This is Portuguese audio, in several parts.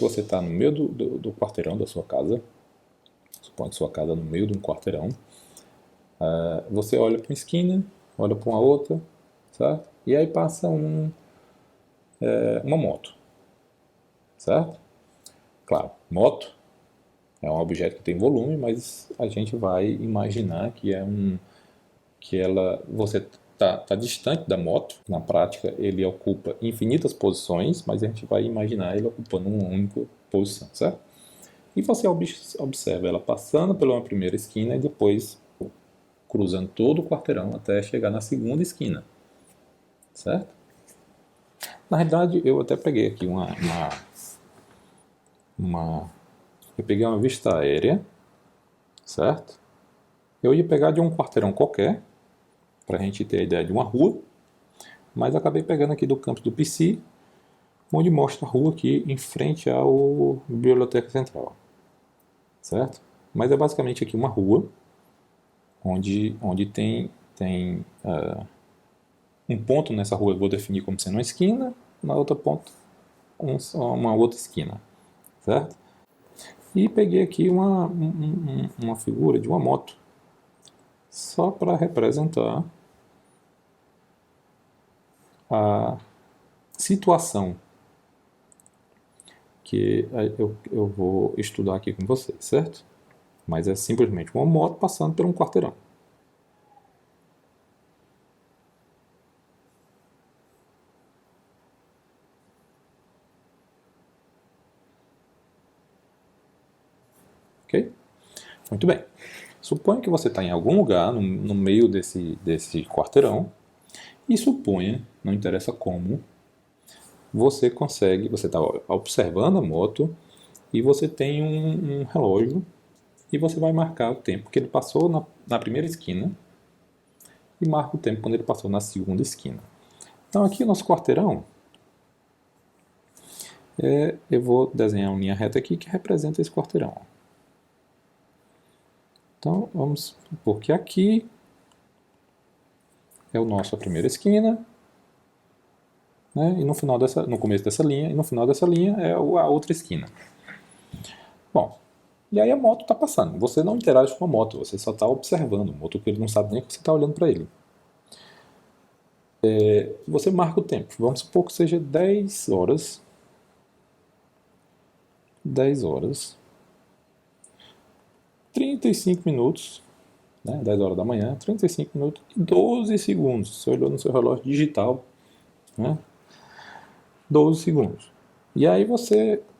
você está no meio do quarteirão da sua casa, suponha que sua casa é no meio de um quarteirão, você olha para uma esquina, olha para uma outra, certo? E aí passa uma moto, certo? Claro, moto é um objeto que tem volume, mas a gente vai imaginar você tá distante da moto. Na prática, ele ocupa infinitas posições, mas a gente vai imaginar ele ocupando uma única posição, certo? E você observa ela passando pela uma primeira esquina e depois cruzando todo o quarteirão até chegar na segunda esquina, certo? Na realidade, eu até peguei aqui eu peguei uma vista aérea, certo? Eu ia pegar de um quarteirão qualquer, para a gente ter a ideia de uma rua, mas acabei pegando aqui do campus do PC, onde mostra a rua aqui em frente ao Biblioteca Central, certo? Mas é basicamente aqui uma rua, onde tem um ponto nessa rua eu vou definir como sendo uma esquina, na outra ponta uma outra esquina, certo? E peguei aqui uma figura de uma moto, só para representar a situação que eu vou estudar aqui com vocês, certo? Mas é simplesmente uma moto passando por um quarteirão. Ok? Muito bem. Suponha que você está em algum lugar no meio desse quarteirão e suponha, não interessa como, você está observando a moto e você tem um relógio e você vai marcar o tempo que ele passou na primeira esquina e marca o tempo quando ele passou na segunda esquina. Então aqui o nosso quarteirão, eu vou desenhar uma linha reta aqui que representa esse quarteirão. Então vamos supor que aqui é a primeira esquina, né? E no começo dessa linha, e no final dessa linha é a outra esquina. Bom, e aí a moto está passando. Você não interage com a moto, você só está observando o moto, que ele não sabe nem que você está olhando para ele. Você marca o tempo. Vamos supor que seja 10 horas. 10 horas. 35 minutos. Né? 10 horas da manhã, 35 minutos e 12 segundos. Você olhou no seu relógio digital. Né? 12 segundos. E aí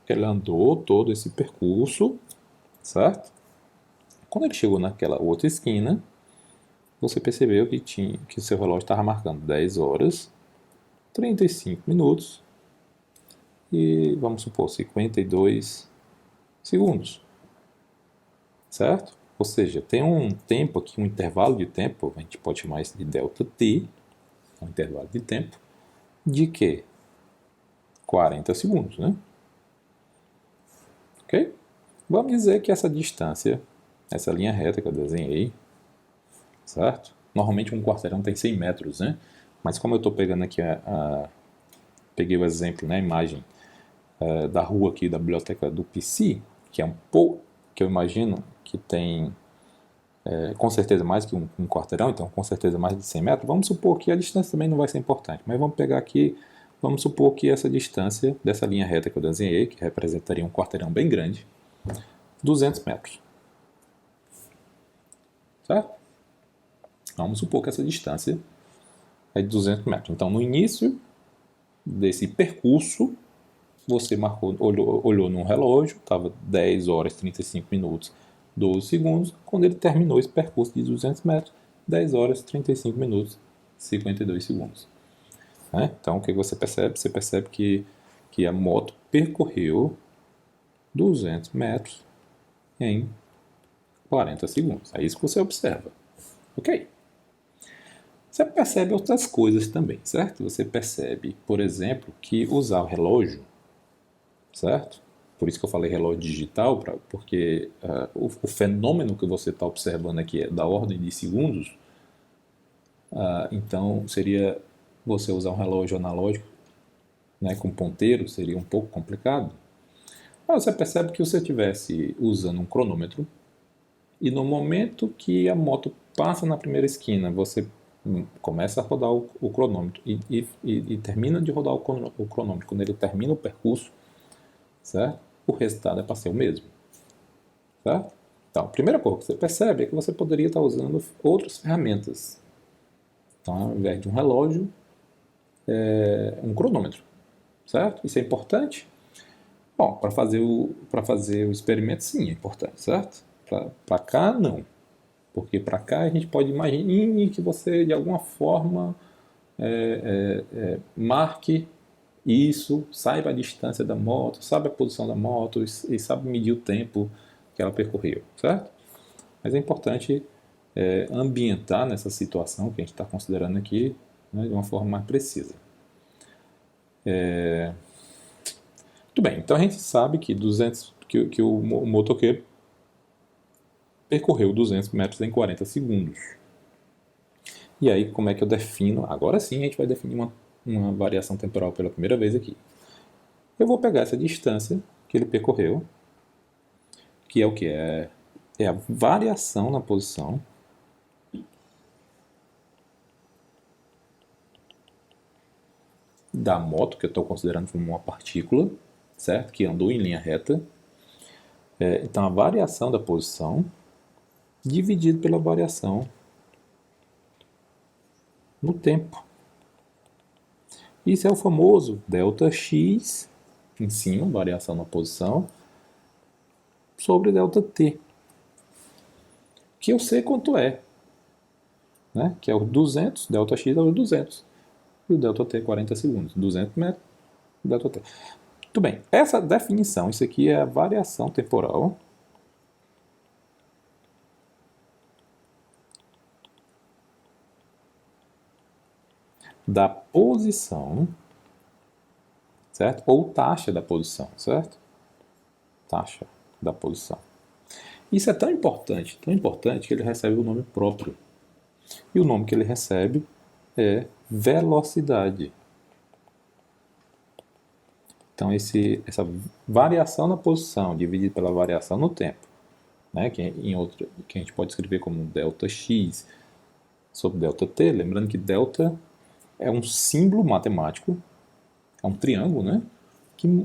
ele andou todo esse percurso, certo? Quando ele chegou naquela outra esquina, você percebeu que seu relógio estava marcando 10 horas, 35 minutos e, vamos supor, 52 segundos, certo? Ou seja, tem um tempo aqui, um intervalo de tempo, a gente pode chamar isso de delta t, um intervalo de tempo, de que? 40 segundos, né? Ok? Vamos dizer que essa distância, essa linha reta que eu desenhei, certo? Normalmente um quarteirão tem 100 metros, né? Mas como eu estou pegando aqui peguei o exemplo, né, a imagem da rua aqui da biblioteca do PC, que é um pouco, que eu imagino que tem com certeza mais que um quarteirão, então com certeza mais de 100 metros. Vamos supor que a distância também não vai ser importante, mas vamos pegar aqui, vamos supor que essa distância dessa linha reta que eu desenhei, que representaria um quarteirão bem grande, 200 metros. Certo? Vamos supor que essa distância é de 200 metros. Então, no início desse percurso, você olhou no relógio, estava 10 horas, 35 minutos, 12 segundos. Quando ele terminou esse percurso de 200 metros, 10 horas, 35 minutos, 52 segundos. Né? Então, o que você percebe? Você percebe que a moto percorreu 200 metros em 40 segundos. É isso que você observa. Ok? Você percebe outras coisas também, certo? Você percebe, por exemplo, que usar o relógio, certo? Por isso que eu falei relógio digital, porque o fenômeno que você está observando aqui é da ordem de segundos. Então, seria você usar um relógio analógico, né, com ponteiro, seria um pouco complicado. Você percebe que você estivesse usando um cronômetro e no momento que a moto passa na primeira esquina, você começa a rodar o cronômetro e termina de rodar o cronômetro. Quando ele termina o percurso, certo? O resultado é para ser o mesmo, certo? Então, a primeira coisa que você percebe é que você poderia estar usando outras ferramentas. Então, ao invés de um relógio, um cronômetro, certo? Isso é importante? Bom, para fazer o experimento, sim, é importante, certo? Para cá, não. Porque para cá a gente pode imaginar que você, de alguma forma, marque isso, saiba a distância da moto, sabe a posição da moto e sabe medir o tempo que ela percorreu, certo? Mas é importante ambientar nessa situação que a gente está considerando aqui, né, de uma forma mais precisa. Muito bem, então a gente sabe que, que o motoqueiro percorreu 200 metros em 40 segundos. E aí, como é que eu defino? Agora sim a gente vai definir uma variação temporal pela primeira vez aqui. Eu vou pegar essa distância que ele percorreu, que é o que? É a variação na posição da moto, que eu estou considerando como uma partícula, certo? Que andou em linha reta. Então, a variação da posição dividido pela variação no tempo. Isso é o famoso ΔX, em cima, variação na posição, sobre ΔT, que eu sei quanto é, né? Que é o 200, ΔX é o 200, e o ΔT é 40 segundos, 200 metros, ΔT. Muito bem, essa definição, isso aqui é a variação temporal da posição, certo? Ou taxa da posição, certo? Taxa da posição. Isso é tão importante que ele recebe o nome próprio. E o nome que ele recebe é velocidade. Então, essa variação na posição dividida pela variação no tempo, né, que a gente pode escrever como ΔX sobre ΔT, lembrando que delta é um símbolo matemático, é um triângulo, né,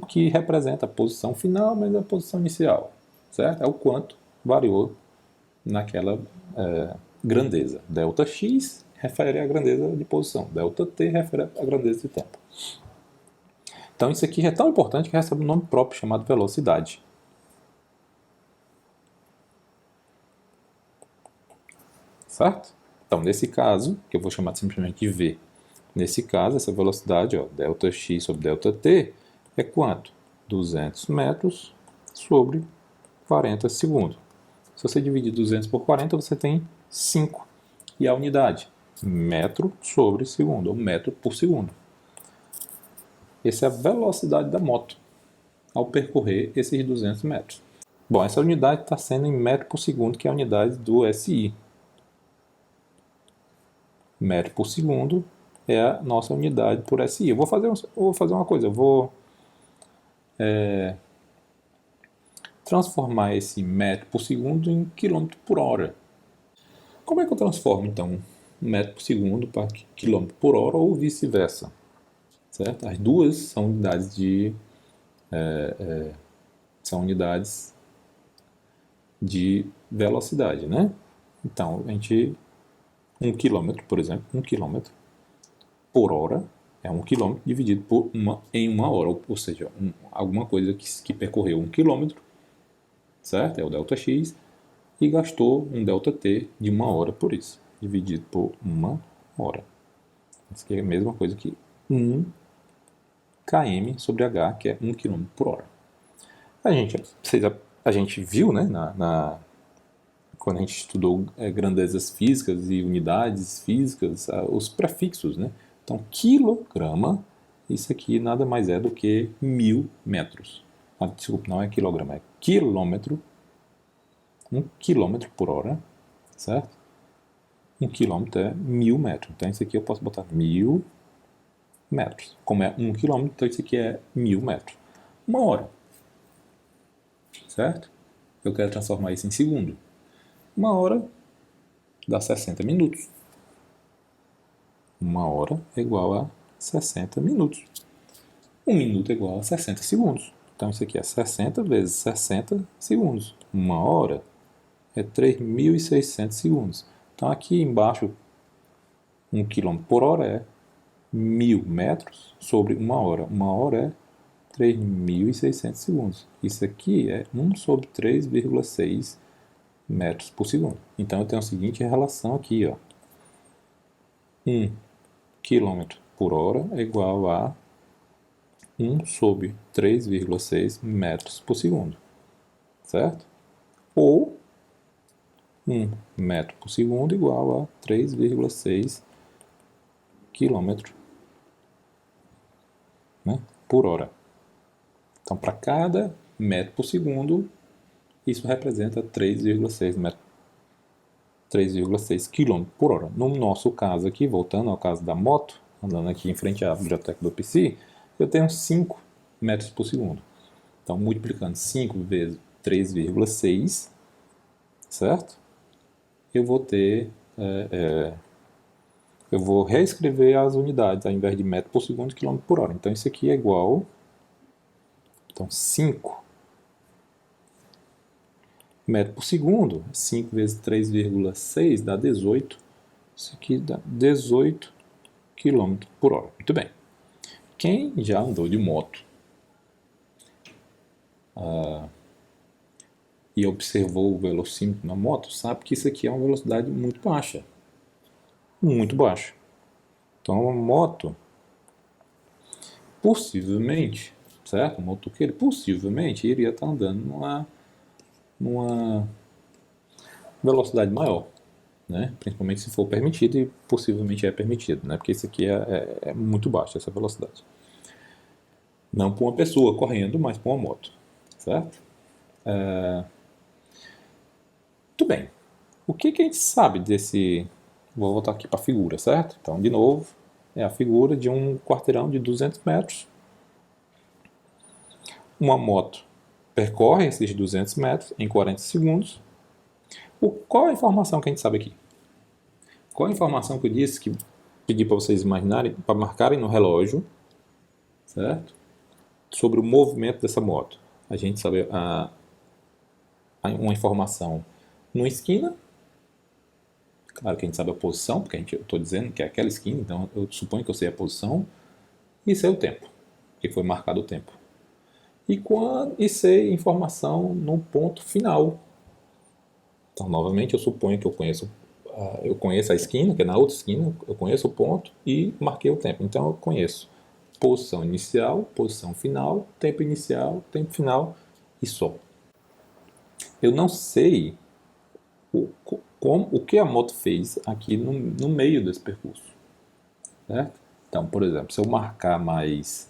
que representa a posição final, mas a posição inicial, certo? É o quanto variou naquela grandeza. ΔX refere à grandeza de posição, ΔT refere à grandeza de tempo. Então isso aqui é tão importante que recebe um nome próprio chamado velocidade. Certo? Então nesse caso, que eu vou chamar simplesmente de V, nesse caso essa velocidade, ó, ΔX sobre ΔT, é quanto? 200 metros sobre 40 segundos. Se você dividir 200 por 40, você tem 5. E a unidade? Metro sobre segundo, ou metro por segundo. Essa é a velocidade da moto ao percorrer esses 200 metros. Bom, essa unidade está sendo em metro por segundo, que é a unidade do SI. Metro por segundo é a nossa unidade por SI. Eu vou fazer uma coisa, eu vou transformar esse metro por segundo em quilômetro por hora. Como é que eu transformo, então, metro por segundo para quilômetro por hora ou vice-versa? Certo? As duas são unidades são unidades de velocidade, né? Então, a gente 1 quilômetro, por exemplo, 1 quilômetro por hora é 1 quilômetro dividido em uma hora, ou seja, alguma coisa que percorreu 1 quilômetro, certo? É o ΔX, e gastou um ΔT de 1 hora por isso, dividido por 1 hora. Isso aqui é a mesma coisa que 1 km sobre H, que é 1 km por hora. A gente viu, né, quando a gente estudou grandezas físicas e unidades físicas, os prefixos, né? Então, quilograma, isso aqui nada mais é do que 1000 metros. Desculpa, não é quilograma, é quilômetro. 1 quilômetro por hora, certo? 1 quilômetro é 1000 metros. Então, isso aqui eu posso botar 1000 metros. Como é 1 quilômetro, então isso aqui é 1000 metros. 1 hora. certo? Eu quero transformar isso em segundo. 1 hora dá 60 minutos. 1 hora é igual a 60 minutos. 1 minuto é igual a 60 segundos. Então, isso aqui é 60 vezes 60 segundos. 1 hora é 3.600 segundos. Então, aqui embaixo, 1 km/h é 1.000 metros sobre 1 hora. 1 hora é 3.600 segundos. Isso aqui é 1 sobre 3,6 metros por segundo. Então, eu tenho a seguinte relação aqui, ó. 1 km/h é igual a 1 sobre 3,6 metros por segundo, certo? Ou 1 metro por segundo igual a 3,6 km, né, por hora. Então, para cada metro por segundo, isso representa 3,6 km por hora. No nosso caso aqui, voltando ao caso da moto, andando aqui em frente à biblioteca do PC, eu tenho 5 metros por segundo. Então, multiplicando 5 vezes 3,6, certo? Eu vou ter... eu vou reescrever as unidades, ao invés de metro por segundo, quilômetro por hora. Então, isso aqui é igual... Então, 5 metros por segundo, 5 vezes 3,6 dá 18. Isso aqui dá 18 km por hora. Muito bem. Quem já andou de moto e observou o velocímetro na moto, sabe que isso aqui é uma velocidade muito baixa. Muito baixa. Então, uma moto, possivelmente, certo? Um motoqueiro, possivelmente, iria estar andando numa velocidade maior, né? Principalmente se for permitido, e possivelmente é permitido, né? Porque isso aqui é muito baixo, essa velocidade. Não para uma pessoa correndo, mas para uma moto, certo? Muito bem. O que a gente sabe desse... Vou voltar aqui para a figura, certo? Então, de novo, é a figura de um quarteirão de 200 metros. Uma moto percorre esses 200 metros em 40 segundos. Qual a informação que a gente sabe aqui? Qual a informação que eu disse que pedi para vocês imaginarem, para marcarem no relógio, certo? Sobre o movimento dessa moto. A gente sabe uma informação numa esquina. Claro que a gente sabe a posição, porque eu estou dizendo que é aquela esquina, então eu suponho que eu sei a posição. E sei o tempo, que foi marcado o tempo. E sei informação no ponto final. Então, novamente, eu suponho que eu conheço a esquina, que é na outra esquina, eu conheço o ponto e marquei o tempo. Então, eu conheço posição inicial, posição final, tempo inicial, tempo final e só. Eu não sei o que a moto fez aqui no meio desse percurso, certo? Então, por exemplo, se eu marcar mais...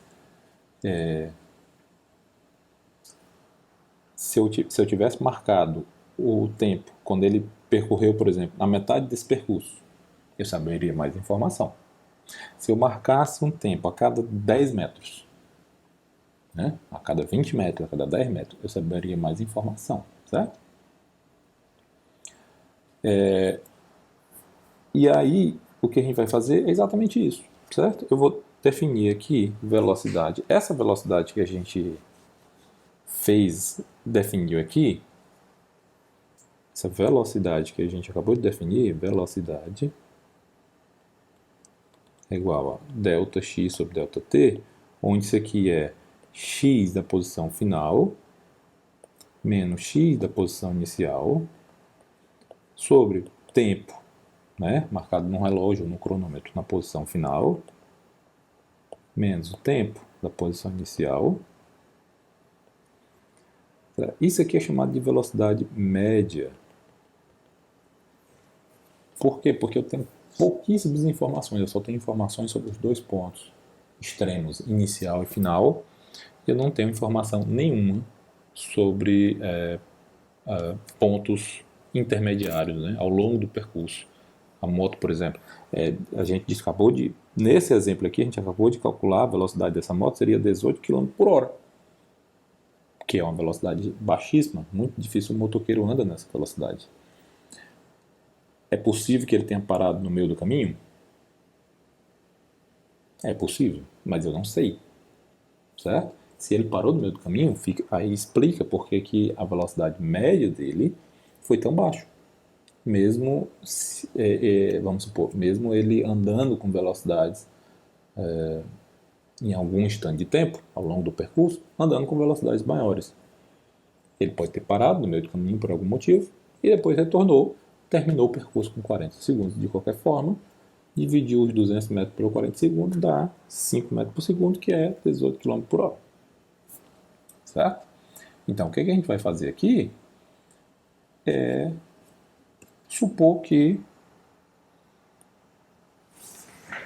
Se eu tivesse marcado o tempo quando ele percorreu, por exemplo, na metade desse percurso, eu saberia mais informação. Se eu marcasse um tempo a cada 10 metros, né? A cada 20 metros, a cada 10 metros, eu saberia mais informação, certo? E aí, o que a gente vai fazer é exatamente isso, certo? Eu vou definir aqui velocidade. Essa velocidade que a gente definiu aqui, essa velocidade que a gente acabou de definir, velocidade é igual a ΔX sobre ΔT, onde isso aqui é x da posição final menos x da posição inicial sobre tempo, né, marcado no relógio ou no cronômetro na posição final, menos o tempo da posição inicial. Isso aqui é chamado de velocidade média. Por quê? Porque eu tenho pouquíssimas informações, eu só tenho informações sobre os dois pontos extremos, inicial e final. Eu não tenho informação nenhuma sobre pontos intermediários, né, ao longo do percurso. A moto, por exemplo, nesse exemplo aqui, a gente acabou de calcular a velocidade dessa moto seria 18 km por hora. que é uma velocidade baixíssima, muito difícil o motoqueiro anda nessa velocidade. É possível que ele tenha parado no meio do caminho? É possível, mas eu não sei, certo? Se ele parou no meio do caminho, aí explica por que a velocidade média dele foi tão baixa. Mesmo, vamos supor, mesmo ele andando com velocidades em algum instante de tempo, ao longo do percurso, andando com velocidades maiores. Ele pode ter parado no meio do caminho por algum motivo e depois retornou, terminou o percurso com 40 segundos de qualquer forma, dividiu os 200 metros por 40 segundos, dá 5 metros por segundo, que é 18 km por hora. Certo? Então, o que a gente vai fazer aqui é supor que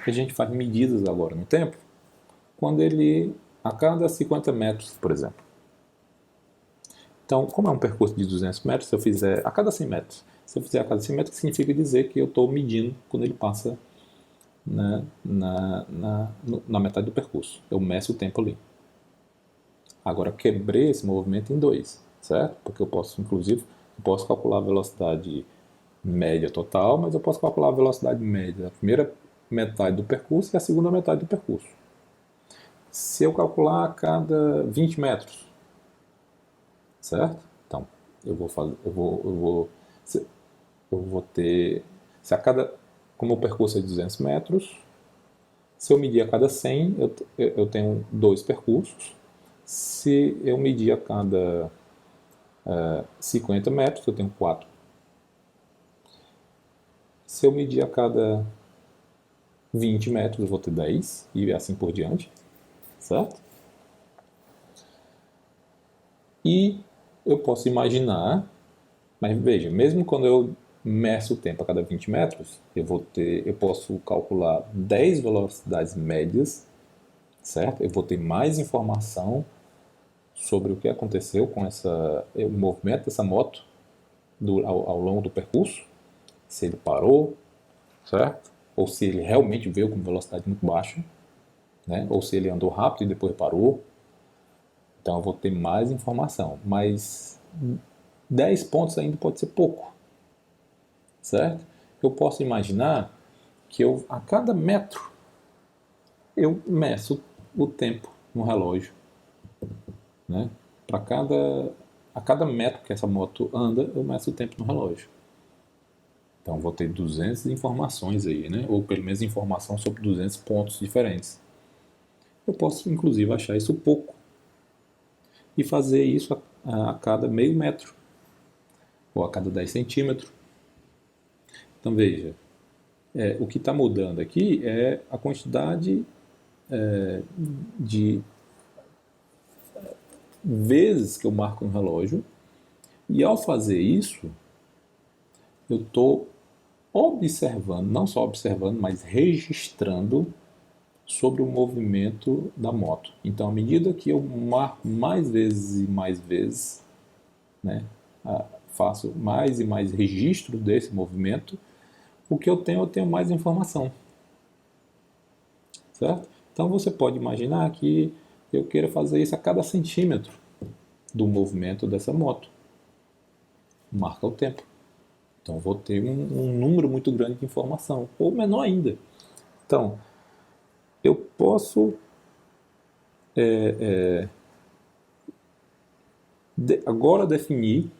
a gente faz medidas agora no tempo, quando ele, a cada 50 metros, por exemplo. Então, como é um percurso de 200 metros, se eu fizer a cada 100 metros, se eu fizer a cada 100 metros, significa dizer que eu estou medindo quando ele passa na metade do percurso. Eu meço o tempo ali. Agora, eu quebrei esse movimento em dois, certo? Porque eu posso, inclusive, calcular a velocidade média total, mas eu posso calcular a velocidade média da primeira metade do percurso e a segunda metade do percurso. Se eu calcular a cada 20 metros, certo? Então, eu vou ter, se a cada, como o percurso é de 200 metros, se eu medir a cada 100, eu tenho dois percursos. Se eu medir a cada 50 metros, eu tenho 4. Se eu medir a cada 20 metros, eu vou ter 10 e assim por diante, certo? E eu posso imaginar, mas veja, mesmo quando eu meço o tempo a cada 20 metros, eu posso calcular 10 velocidades médias, certo? Eu vou ter mais informação sobre o que aconteceu com o movimento dessa moto ao longo do percurso, se ele parou, certo? Ou se ele realmente veio com velocidade muito baixa, né? Ou se ele andou rápido e depois parou. Então eu vou ter mais informação, mas 10 pontos ainda pode ser pouco, certo? Eu posso imaginar que a cada metro eu meço o tempo no relógio, né? A cada metro que essa moto anda, eu meço o tempo no relógio. Então vou ter 200 informações aí, né? Ou pelo menos informação sobre 200 pontos diferentes. Eu posso inclusive achar isso pouco e fazer isso a cada meio metro ou a cada 10 centímetros. Então veja, o que está mudando aqui é a quantidade de vezes que eu marco no relógio, e ao fazer isso, eu estou observando, não só observando, mas registrando sobre o movimento da moto. Então, à medida que eu marco mais vezes e mais vezes, né, faço mais e mais registro desse movimento, o que eu tenho mais informação. Certo? Então, você pode imaginar que eu queira fazer isso a cada centímetro do movimento dessa moto. Marca o tempo. Então, vou ter um número muito grande de informação, ou menor ainda. Então, eu posso agora definir,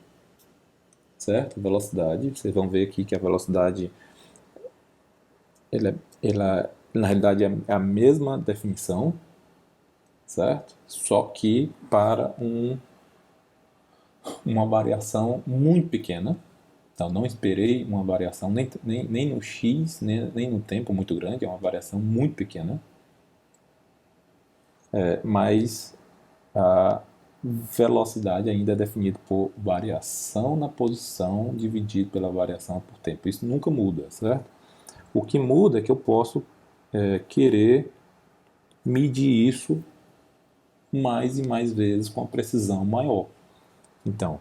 certo? Velocidade. Vocês vão ver aqui que a velocidade, ela na realidade é a mesma definição, certo? Só que para uma variação muito pequena. Então, não esperei uma variação nem no x, nem no tempo muito grande, é uma variação muito pequena. Mas a velocidade ainda é definida por variação na posição dividido pela variação por tempo. Isso nunca muda, certo? O que muda é que eu posso querer medir isso mais e mais vezes com a precisão maior. Então,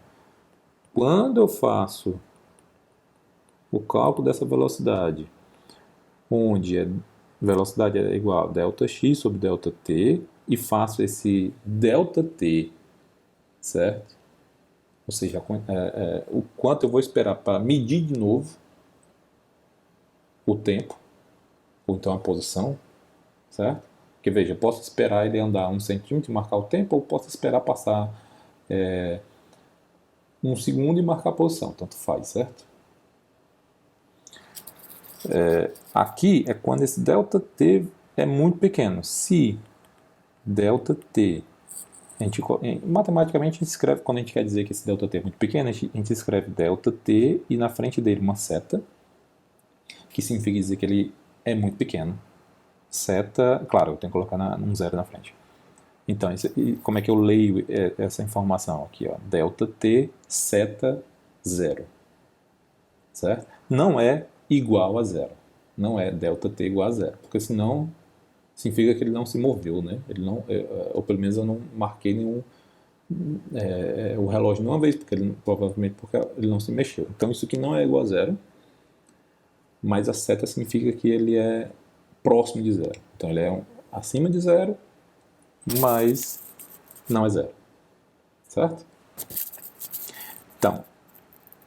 quando eu faço o cálculo dessa velocidade, onde a velocidade é igual a ΔX sobre ΔT, e faço esse ΔT certo? Ou seja, o quanto eu vou esperar para medir de novo o tempo, ou então a posição, certo? Porque veja, eu posso esperar ele andar 1 centímetro e marcar o tempo, ou posso esperar passar 1 segundo e marcar a posição, tanto faz, certo? Aqui é quando esse ΔT é muito pequeno. Se ΔT, matematicamente a gente escreve, quando a gente quer dizer que esse ΔT é muito pequeno, a gente escreve ΔT e na frente dele uma seta, que significa dizer que ele é muito pequeno. Seta, claro, eu tenho que colocar um zero na frente. Então, como é que eu leio essa informação aqui? Ó? ΔT seta zero, certo? Não é igual a zero. Não é ΔT igual a zero, porque senão significa que ele não se moveu, né? Ele não, ou pelo menos eu não marquei nenhum o relógio nenhuma vez, provavelmente porque ele não se mexeu. Então isso aqui não é igual a zero, mas a seta significa que ele é próximo de zero. Então ele é acima de zero, mas não é zero, certo? Então,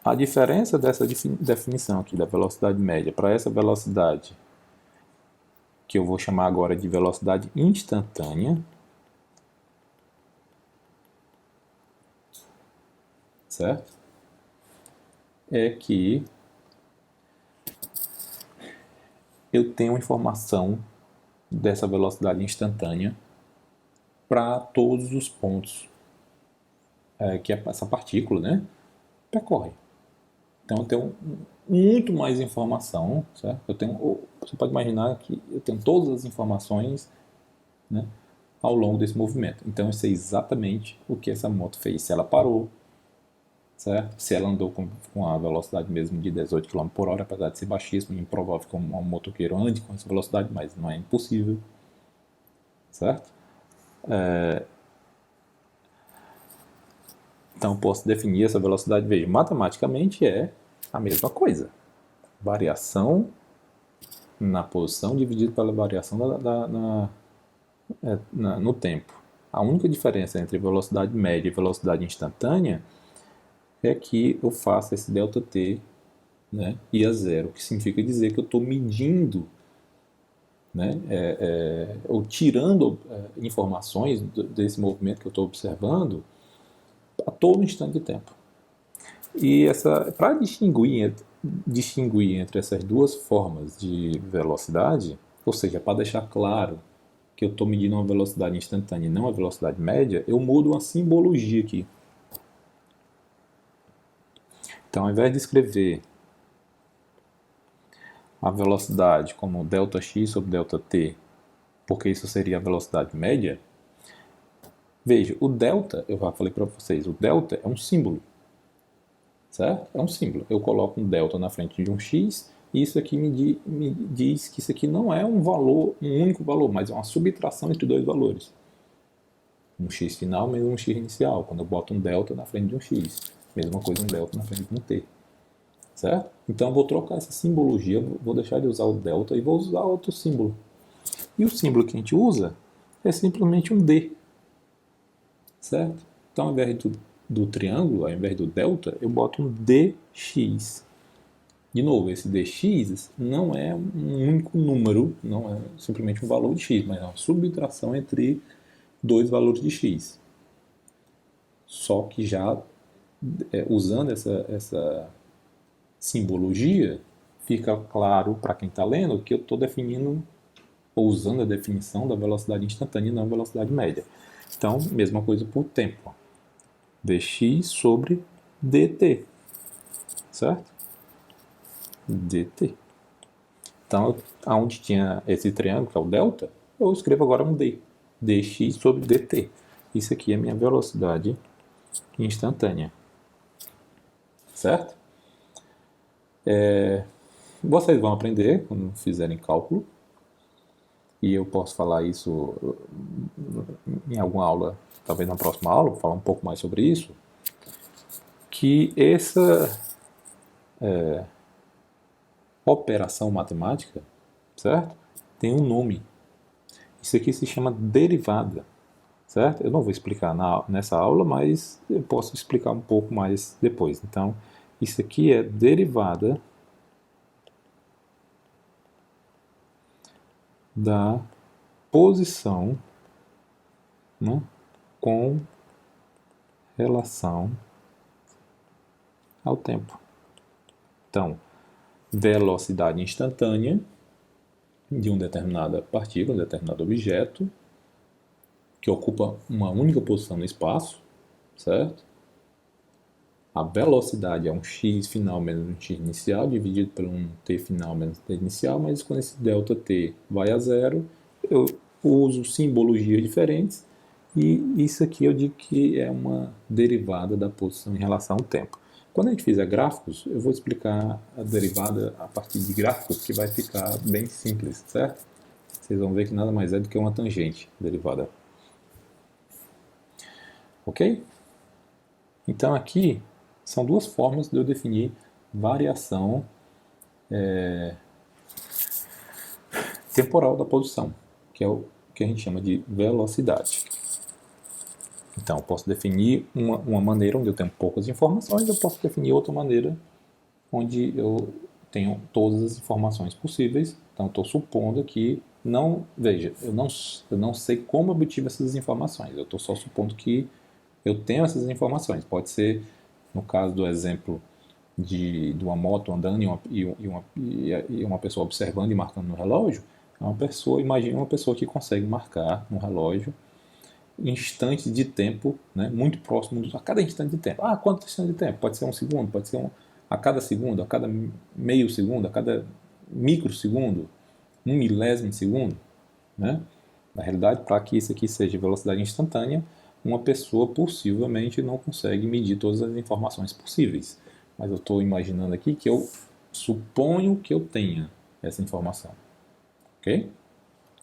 a diferença dessa definição aqui da velocidade média para essa velocidade, que eu vou chamar agora de velocidade instantânea, certo? É que eu tenho informação dessa velocidade instantânea para todos os pontos que essa partícula, né, percorre. Então eu tenho muito mais informação, certo? Você pode imaginar que eu tenho todas as informações, né, ao longo desse movimento. Então eu sei exatamente o que essa moto fez, se ela parou, certo? Se ela andou com a velocidade mesmo de 18 km por hora, apesar de ser baixíssimo, improvável que um motoqueiro ande com essa velocidade, mas não é impossível, certo? Então eu posso definir essa velocidade, veja, matematicamente é a mesma coisa. Variação na posição dividido pela variação no tempo. A única diferença entre velocidade média e velocidade instantânea é que eu faço esse ΔT, né, e a zero, que significa dizer que eu estou medindo, né, ou tirando informações desse movimento que eu estou observando a todo instante de tempo. E para distinguir entre essas duas formas de velocidade, ou seja, para deixar claro que eu estou medindo uma velocidade instantânea e não uma velocidade média, eu mudo uma simbologia aqui. Então, ao invés de escrever a velocidade como ΔX sobre ΔT, porque isso seria a velocidade média, veja, o delta, eu já falei para vocês, o delta é um símbolo, certo? É um símbolo. Eu coloco um delta na frente de um x e isso aqui me diz que isso aqui não é um valor, um único valor, mas é uma subtração entre dois valores. Um x final menos um x inicial, quando eu boto um delta na frente de um x. Mesma coisa um delta na frente de um t. Certo? Então eu vou trocar essa simbologia, vou deixar de usar o delta e vou usar outro símbolo. E o símbolo que a gente usa é simplesmente um d. Certo? Então ao invés do triângulo, ao invés do delta, eu boto um dx. De novo, esse dx não é um único número, não é simplesmente um valor de x, mas é uma subtração entre dois valores de x. Só que já usando essa simbologia, fica claro para quem está lendo que eu estou definindo ou usando a definição da velocidade instantânea e não a velocidade média. Então, mesma coisa por tempo. dx sobre dt. Certo? dt. Então, onde tinha esse triângulo, que é o delta, eu escrevo agora um d. dx sobre dt. Isso aqui é minha velocidade instantânea. Certo? Vocês vão aprender quando fizerem cálculo. E eu posso falar isso em alguma aula, talvez na próxima aula, vou falar um pouco mais sobre isso, que essa operação matemática, certo? Tem um nome. Isso aqui se chama derivada. certo? Eu não vou explicar nessa aula, mas eu posso explicar um pouco mais depois. Então, isso aqui é derivada da posição, né, com relação ao tempo. Então, velocidade instantânea de uma determinada partícula, um determinado objeto, que ocupa uma única posição no espaço, certo? A velocidade é um x final menos um x inicial, dividido por um t final menos t inicial, mas quando esse ΔT vai a zero, eu uso simbologias diferentes, e isso aqui eu digo que é uma derivada da posição em relação ao tempo. Quando a gente fizer gráficos, eu vou explicar a derivada a partir de gráficos, que vai ficar bem simples, certo? Vocês vão ver que nada mais é do que uma tangente derivada. Ok? Então aqui são duas formas de eu definir variação temporal da posição, que é o que a gente chama de velocidade. Então, eu posso definir uma maneira onde eu tenho poucas informações, eu posso definir outra maneira onde eu tenho todas as informações possíveis. Então, eu estou supondo que não... Veja, eu não sei como eu obtive essas informações, eu estou só supondo que eu tenho essas informações. Pode ser, no caso do exemplo de uma moto andando e uma pessoa observando e marcando no relógio, é uma pessoa, imagine uma pessoa que consegue marcar no relógio instantes de tempo, né, muito próximo a cada instante de tempo. Ah, quanto instante de tempo? Pode ser um segundo, pode ser a cada segundo, a cada meio segundo, a cada microsegundo, um milésimo de segundo, né? Na realidade, para que isso aqui seja velocidade instantânea, uma pessoa possivelmente não consegue medir todas as informações possíveis. Mas eu estou imaginando aqui que eu suponho que eu tenha essa informação. Ok?